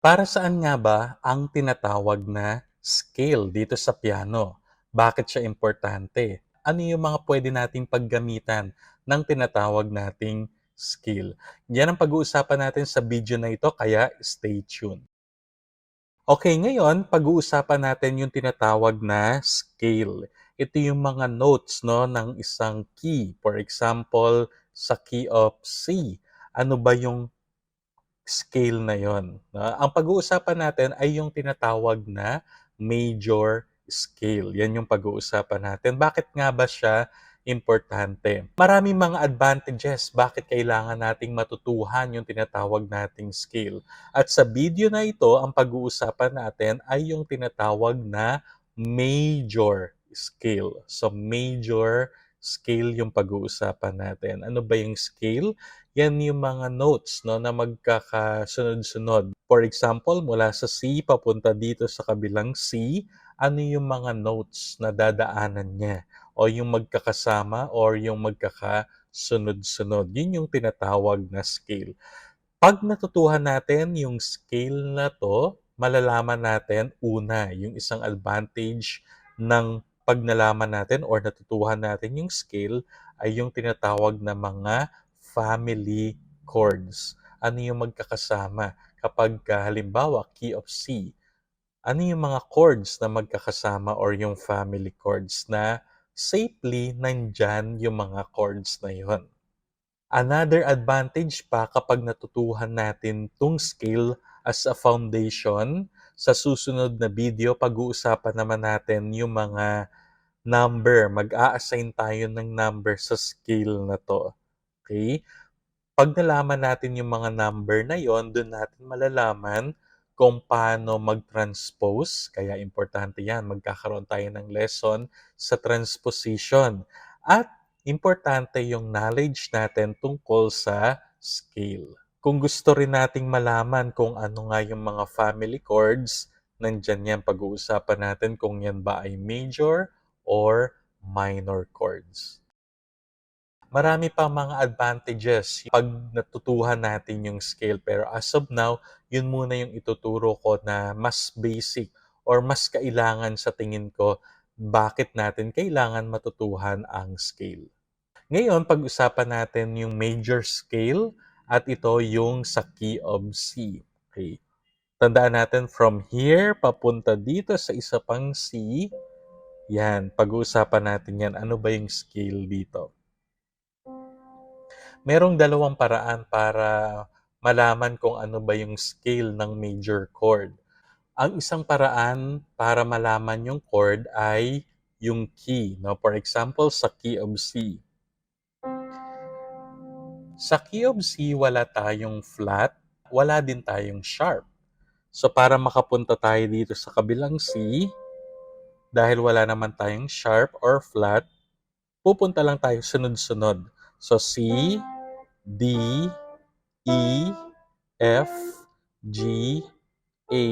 Para saan nga ba ang tinatawag na scale dito sa piano? Bakit siya importante? Ano yung mga pwede nating paggamitan ng tinatawag nating scale? Yan ang pag-uusapan natin sa video na ito, kaya stay tuned. Okay, ngayon pag-uusapan natin yung tinatawag na scale. Ito yung mga notes 'no, ng isang key. For example, sa key of C, ano ba yung scale na yon? Ang pag-uusapan natin ay yung tinatawag na major scale. Yan yung pag-uusapan natin. Bakit nga ba siya importante? Maraming mga advantages bakit kailangan nating matutuhan yung tinatawag nating scale. At sa video na ito, ang pag-uusapan natin ay yung tinatawag na major scale. So, major scale yung pag-uusapan natin. Ano ba yung scale? Yan yung mga notes 'no, na magkakasunod-sunod. For example, mula sa C papunta dito sa kabilang C, ano yung mga notes na dadaanan niya o yung magkakasama or yung magkakasunod-sunod. Yun yung tinatawag na scale. 'Pag natutuhan natin yung scale na 'to, malalaman natin, una, yung isang advantage ng 'pag nalaman natin or natutuhan natin yung scale ay yung tinatawag na mga family chords. Ano yung magkakasama kapagka halimbawa, key of C, ano yung mga chords na magkakasama or yung family chords na safely nandiyan yung mga chords na yun. Another advantage pa kapag natutuhan natin 'tong skill as a foundation, sa susunod na video pag-uusapan naman natin yung mga number, mag-a-assign tayo ng number sa skill na 'to, okey? 'Pag nalaman natin yung mga number na yon, dun natin malalaman kung paano mag-transpose, kaya importante yan, magkakaroon tayo ng lesson sa transposition. At importante yung knowledge natin tungkol sa scale. Kung gusto rin nating malaman kung ano nga yung mga family chords, nandiyan yan, pag-uusapan natin kung yan ba ay major or minor chords. Marami pang mga advantages 'pag natutuhan natin yung scale, pero as of now, yun muna yung ituturo ko na mas basic or mas kailangan sa tingin ko, bakit natin kailangan matutuhan ang scale. Ngayon, pag-usapan natin yung major scale at ito yung sa key of C. Okay. Tandaan natin from here papunta dito sa isa pang C, yan, pag-uusapan natin yan. Ano ba yung scale dito? Merong dalawang paraan para malaman kung ano ba yung scale ng major chord. Ang isang paraan para malaman yung chord ay yung key. No? For example, sa key of C. Sa key of C, wala tayong flat, wala din tayong sharp. So para makapunta tayo dito sa kabilang C, dahil wala naman tayong sharp or flat, pupunta lang tayo sunod-sunod. So C, D, E, F, G, A,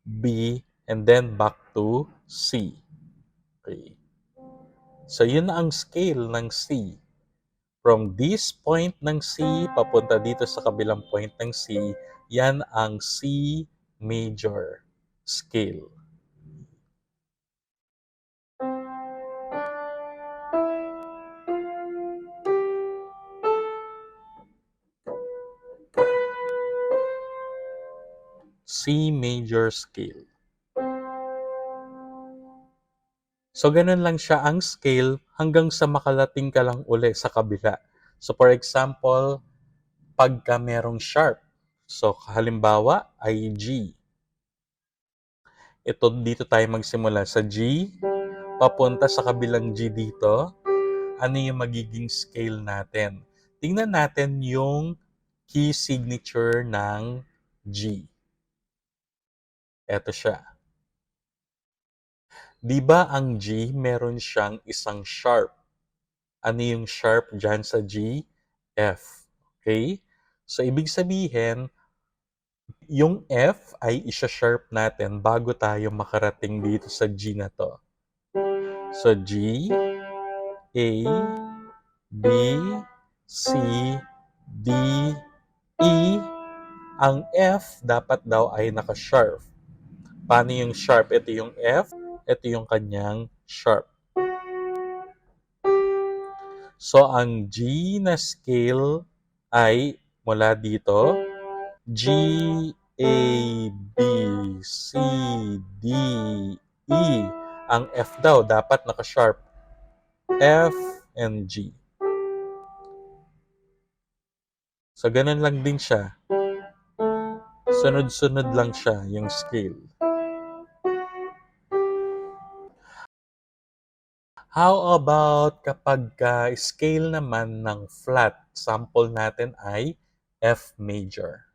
B, and then back to C. Okay. So, yun na ang scale ng C. From this point ng C, papunta dito sa kabilang point ng C, yan ang C major scale. C major scale. So, ganun lang siya ang scale hanggang sa makalating ka lang uli sa kabila. So, for example, pagka merong sharp, so halimbawa ay G. Ito, dito tayo magsimula sa G, papunta sa kabilang G dito. Ano yung magiging scale natin? Tingnan natin yung key signature ng G. Ito siya. Di ba ang G, meron siyang isang sharp? Ano yung sharp dyan sa G? F. Okay? So, ibig sabihin, yung F ay isa-sharp natin bago tayo makarating dito sa G na to. So, G, A, B, C, D, E, Ang F dapat daw ay naka-sharp. Paano yung sharp? Ito yung F, ito yung kanyang sharp. So, ang G na scale ay mula dito, G, A, B, C, D, E. Ang F daw dapat naka-sharp. F and G. So, ganun lang din siya. Sunod-sunod lang siya yung scale. How about kapag scale naman ng flat? Sample natin ay F major.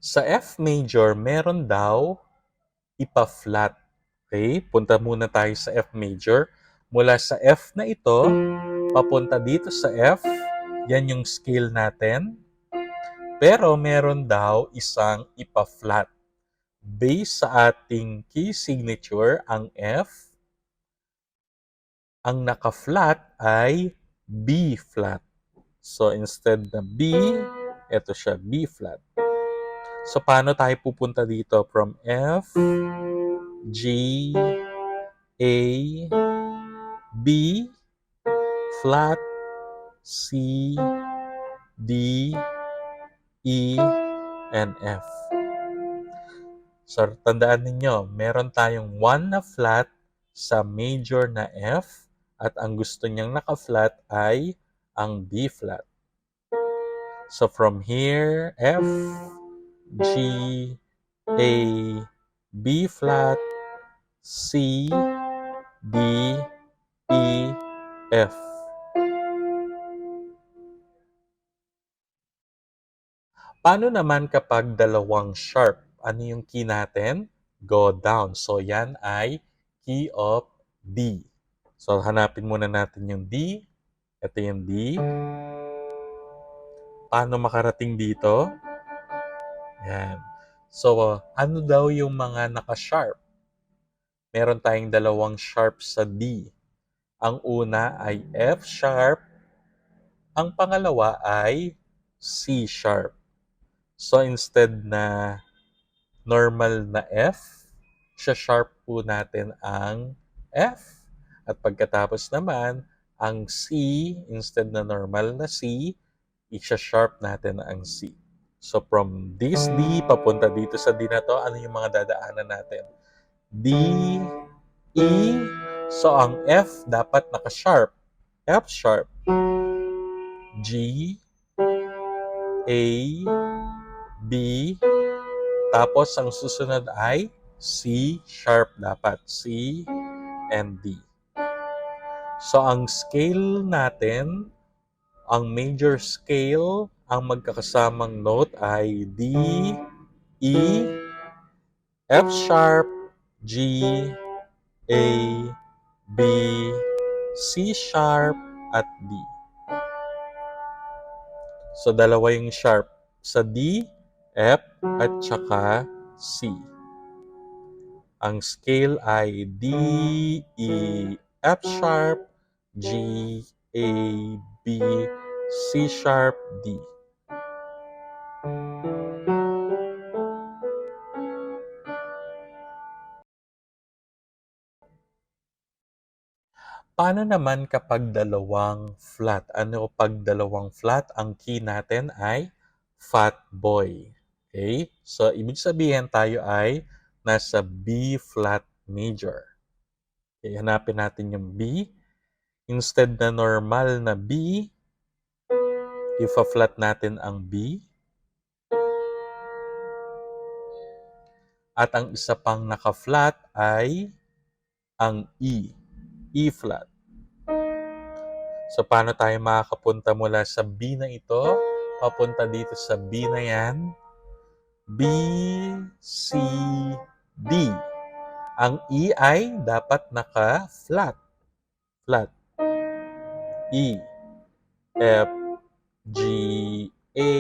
Sa F major, meron daw ipa-flat. Okay? Punta muna tayo sa F major. Mula sa F na ito, papunta dito sa F, yan yung scale natin. Pero meron daw isang ipa-flat. Based sa ating key signature, ang F, ang naka-flat ay B flat. So, instead na B, ito siya, B flat. So, paano tayo pupunta dito? From F, G, A, B, flat, C, D, E, and F. So, tandaan ninyo, meron tayong 1 na flat sa major na F at ang gusto niyang naka-flat ay ang B flat. So, from here, F, G, A, B flat, C, D, E, F. Paano naman kapag dalawang sharp? Ano yung key natin? Go down. So, yan ay key of D. So, hanapin muna natin yung D. Ito yung D. Paano makarating dito? Yan. So, ano daw yung mga naka-sharp? Meron tayong dalawang sharp sa D. Ang una ay F sharp. Ang pangalawa ay C sharp. So, instead na normal na F, sharp po natin ang F. At pagkatapos naman, ang C, instead na normal na C, sharp natin ang C. So from this D, papunta dito sa D na to, ano yung mga dadaanan natin? D, E, so ang F dapat naka-sharp. F sharp. G, A, B, tapos ang susunod ay C sharp dapat. C and D. So ang scale natin, ang major scale, ang magkakasamang note ay D, E, F sharp, G, A, B, C sharp, at D. So dalawa yung sharp sa D, F, at saka C. Ang scale ay D, E, F sharp, G, A, B, C sharp, D. Paano naman kapag dalawang flat? Ano pag dalawang flat? Ang key natin ay fat boy. Okay? So, ibig sabihin tayo ay nasa B flat major. Okay, hanapin natin yung B. Instead na normal na B, ifa-flat natin ang B. At ang isa pang naka-flat ay ang E. E flat. So, paano tayo makakapunta mula sa B na ito, papunta dito sa B na yan? B, C, D. Ang E ay dapat naka-flat. Flat. E, F, G, A,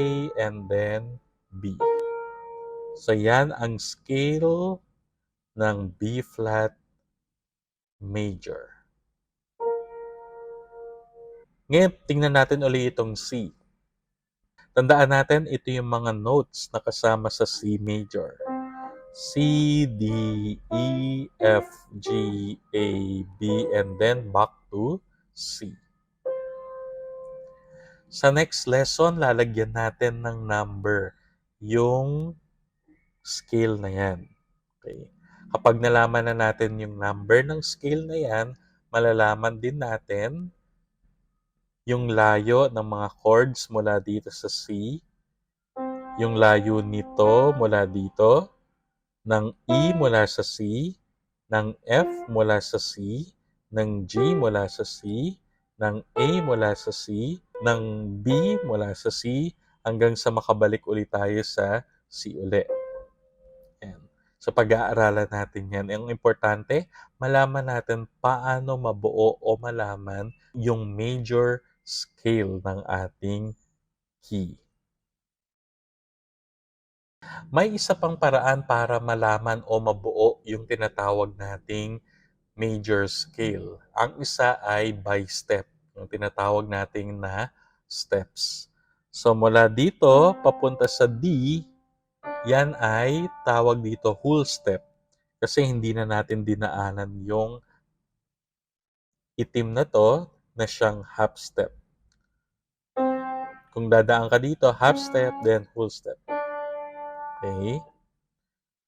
and then B. So, yan ang scale ng B flat major. Ngayon, tingnan natin ulit itong C. Tandaan natin, ito yung mga notes na kasama sa C major. C, D, E, F, G, A, B, and then back to C. Sa next lesson, lalagyan natin ng number yung scale na yan. Okay. Kapag nalaman na natin yung number ng scale na yan, malalaman din natin yung layo ng mga chords mula dito sa C, yung layo nito mula dito, ng E mula sa C, ng F mula sa C, ng G mula sa C, ng A mula sa C, ng B mula sa C, hanggang sa makabalik ulit tayo sa C ulit. Yan. So pag-aaralan natin yan. Ang importante, malaman natin paano mabuo o malaman yung major scale ng ating key. May isa pang paraan para malaman o mabuo yung tinatawag nating major scale. Ang isa ay by step, yung tinatawag nating na steps. So mula dito, papunta sa D, yan ay tawag dito whole step. Kasi hindi na natin dinaanan yung itim na to na siyang half step. Kung dadaan ka dito, half step, then full step. Okay?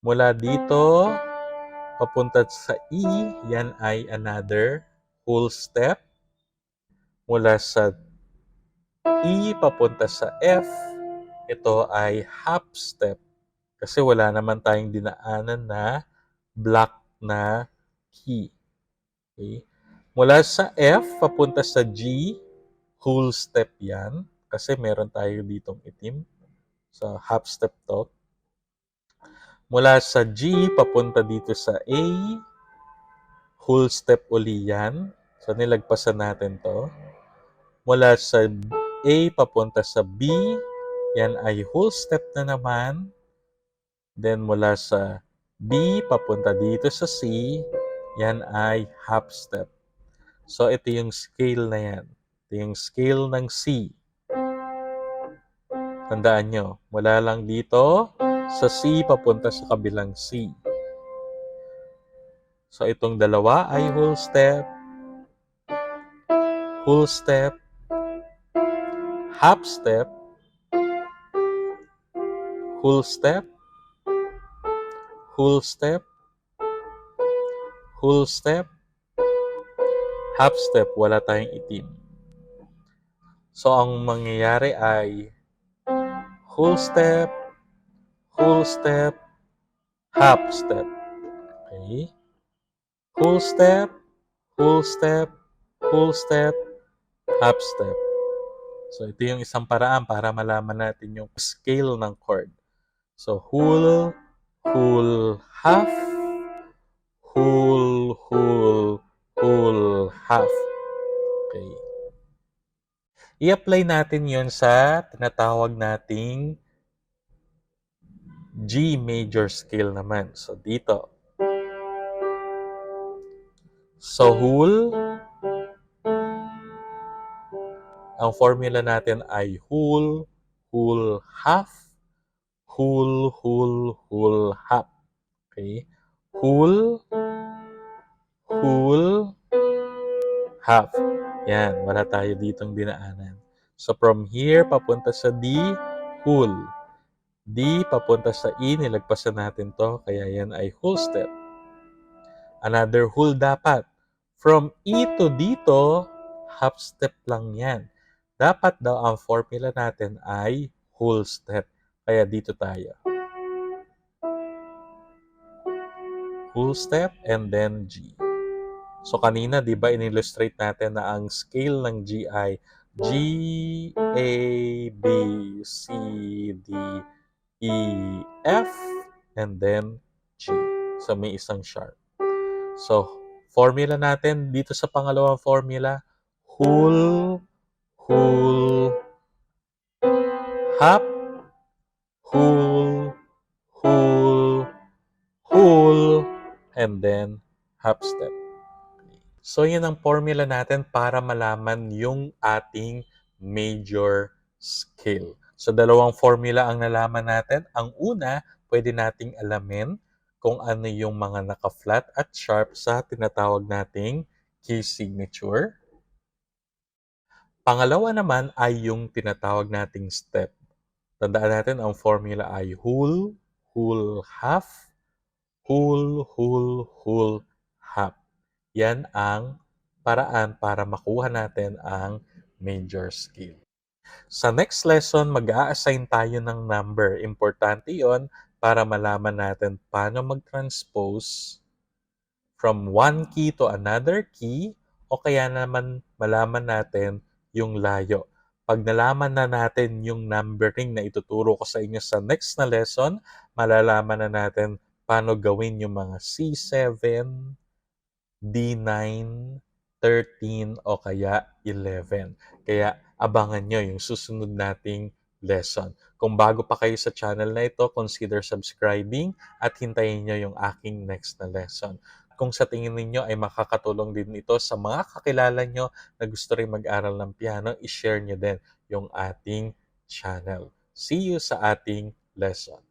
Mula dito, papunta sa E, yan ay another whole step. Mula sa E, papunta sa F, ito ay half step. Kasi wala naman tayong dinaanan na block na key. Okay? Mula sa F, papunta sa G, whole step yan. Kasi meron tayo ditong itim. So, half step to. Mula sa G, papunta dito sa A, whole step uli yan. So, nilagpasan natin to. Mula sa A, papunta sa B, yan ay whole step na naman. Then, mula sa B, papunta dito sa C, yan ay half step. So, ito yung scale na yan. Ito yung scale ng C. Tandaan nyo, mula lang dito sa C papunta sa kabilang C. So, itong dalawa ay whole step, half step, whole step, whole step, whole step, half step. Wala tayong itim. So, ang mangyayari ay whole step, half step. Okay? Whole step, half step. So, ito yung isang paraan para malaman natin yung scale ng chord. So, whole, half, whole, half. Okay. I-apply natin yon sa tinatawag nating G major scale naman. So, dito. So, whole, ang formula natin ay whole, half, whole, half. Okay? Whole, half. Yan, wala tayo ditong dinaanan. So, from here, papunta sa D, whole. D, papunta sa E, nilagpasan natin to, kaya yan ay whole step. Another whole dapat. From E to dito, half step lang yan. Dapat daw ang formula natin ay whole step. Kaya dito tayo. Whole step and then G. So kanina, di ba, in-illustrate natin na ang scale ng G ay G, A, B, C, D, E, F, and then G. So may isang sharp. So, formula natin dito sa pangalawang formula, whole, half, whole, and then half step. So, yun ang formula natin para malaman yung ating major scale. So, dalawang formula ang nalaman natin. Ang una, pwede nating alamin kung ano yung mga naka-flat at sharp sa tinatawag nating key signature. Pangalawa naman ay yung tinatawag nating step. Tandaan natin, ang formula ay whole, whole half, whole, whole, whole half. Yan ang paraan para makuha natin ang major scale. Sa next lesson, mag-a-assign tayo ng number. Importante yon para malaman natin paano mag-transpose from one key to another key o kaya naman malaman natin yung layo. Pag nalaman na natin yung numbering na ituturo ko sa inyo sa next na lesson, malalaman na natin paano gawin yung mga C7, D9, 13 o kaya 11. Kaya abangan nyo yung susunod nating lesson. Kung bago pa kayo sa channel na ito, consider subscribing at hintayin nyo yung aking next na lesson. Kung sa tingin ninyo ay makakatulong din ito sa mga kakilala nyo na gusto rin mag-aral ng piano, i-share nyo din yung ating channel. See you sa ating lesson.